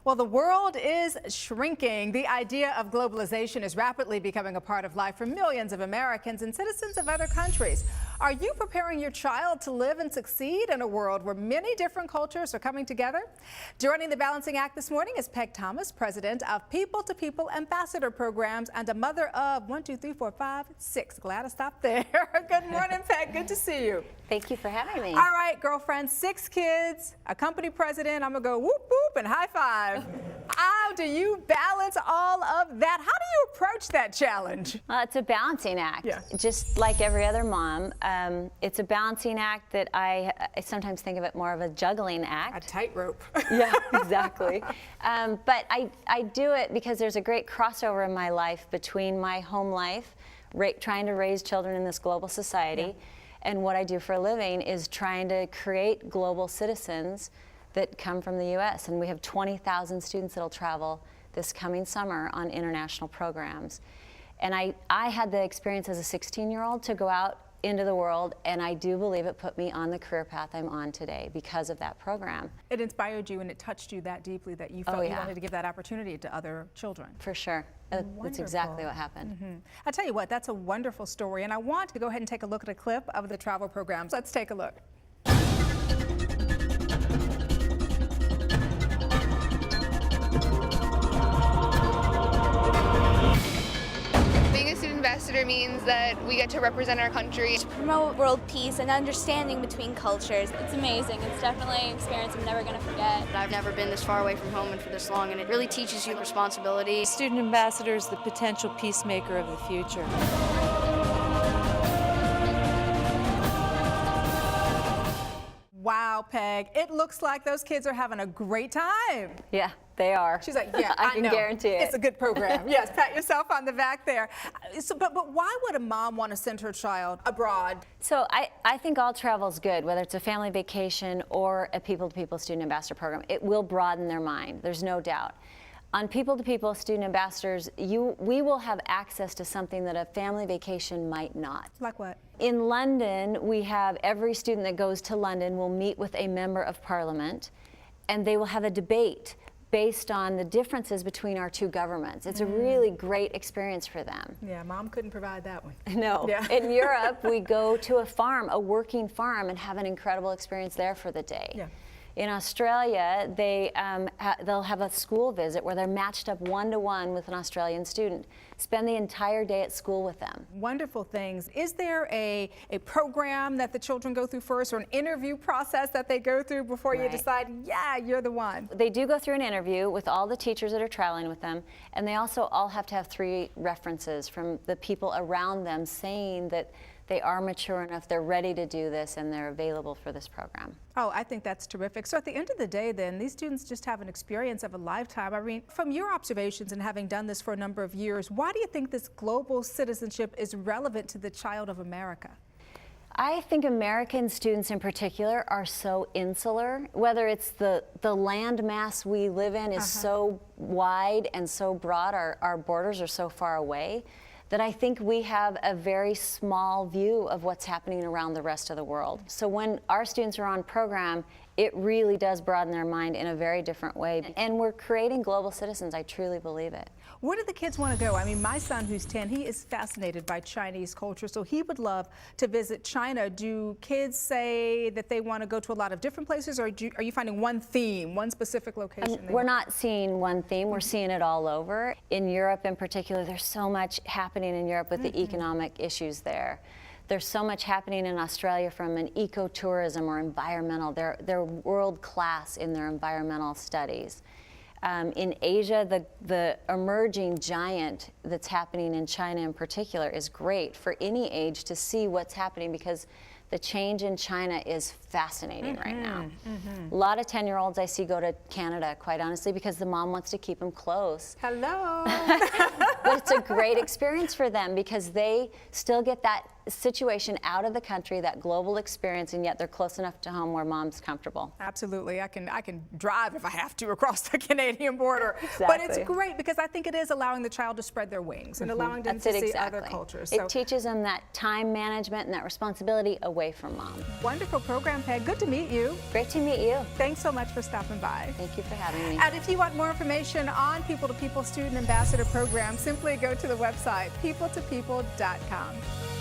Well, the world is shrinking. The idea of globalization is rapidly becoming a part of life for millions of Americans and citizens of other countries. Are you preparing your child to live and succeed in a world where many different cultures are coming together? Joining the Balancing Act this morning is Peg Thomas, president of People to People Ambassador Programs and a mother of 6. Glad I stopped there. Good morning, Peg. Good to see you. Thank you for having me. All right, girlfriend, 6 kids, a company president. I'm going to go whoop, whoop, and high five. How do you balance all of that? How do you approach that challenge? Well, it's a balancing act. Yeah. Just like every other mom. It's a balancing act that I sometimes think of it more of a juggling act. A tightrope. Yeah, exactly. But I do it because there's a great crossover in my life between my home life, trying to raise children in this global society, and what I do for a living is trying to create global citizens that come from the U.S. And we have 20,000 students that'll travel this coming summer on international programs. And I had the experience as a 16-year-old to go out into the world, and I do believe it put me on the career path I'm on today because of that program. It inspired you and it touched you that deeply that you felt you wanted to give that opportunity to other children. For sure. That's exactly what happened. I tell you what, that's a wonderful story, and I want to go ahead and take a look at a clip of the travel programs. Let's take a look. Ambassador means that we get to represent our country. To promote world peace and understanding between cultures. It's amazing. It's definitely an experience I'm never going to forget. I've never been this far away from home and for this long, and it really teaches you responsibility. Student ambassador is the potential peacemaker of the future. Wow, Peg, it looks like those kids are having a great time. Yeah, they are. She's like, yeah, I can guarantee it. It's a good program. Yes, pat yourself on the back there. But why would a mom want to send her child abroad? So I think all travel is good, whether it's a family vacation or a people-to-people student ambassador program. It will broaden their mind, there's no doubt. On people-to-people student ambassadors, we will have access to something that a family vacation might not. Like what? In London, we have every student that goes to London will meet with a member of parliament, and they will have a debate based on the differences between our two governments. It's a really great experience for them. Yeah, Mom couldn't provide that one. No. Yeah. In Europe, we go to a farm, a working farm, and have an incredible experience there for the day. Yeah. In Australia, they'll have a school visit where they're matched up one-to-one with an Australian student. Spend the entire day at school with them. Wonderful things. Is there a program that the children go through first, or an interview process that they go through before you decide, yeah, you're the one? They do go through an interview with all the teachers that are traveling with them, and they also all have to have 3 references from the people around them saying that they are mature enough, they're ready to do this, and they're available for this program. Oh, I think that's terrific. So at the end of the day, then, these students just have an experience of a lifetime. I mean, from your observations and having done this for a number of years, why do you think this global citizenship is relevant to the child of America? I think American students in particular are so insular, whether it's the land mass we live in is so wide and so broad, our borders are so far away, that I think we have a very small view of what's happening around the rest of the world. So when our students are on program, it really does broaden their mind in a very different way. And we're creating global citizens, I truly believe it. Where do the kids want to go? I mean, my son, who's 10, he is fascinated by Chinese culture, so he would love to visit China. Do kids say that they want to go to a lot of different places, or are you finding one theme, one specific location? We're not seeing one theme, we're seeing it all over. In Europe in particular, there's so much happening in Europe with the economic issues there. There's so much happening in Australia from an ecotourism or environmental. They're world class in their environmental studies. In Asia, the emerging giant that's happening in China in particular is great for any age to see what's happening, because the change in China is fascinating right now. A lot of 10-year-olds I see go to Canada, quite honestly, because the mom wants to keep them close. Hello. But it's a great experience for them because they still get that situation out of the country, that global experience, and yet they're close enough to home where mom's comfortable. Absolutely. I can drive if I have to across the Canadian border. Exactly. But it's great because I think it is allowing the child to spread their wings and allowing them to see other cultures. It teaches them that time management and that responsibility away from mom. Wonderful program, Peg. Good to meet you. Great to meet you. Thanks so much for stopping by. Thank you for having me. And if you want more information on People to People Student Ambassador Program, simply go to the website peopletopeople.com.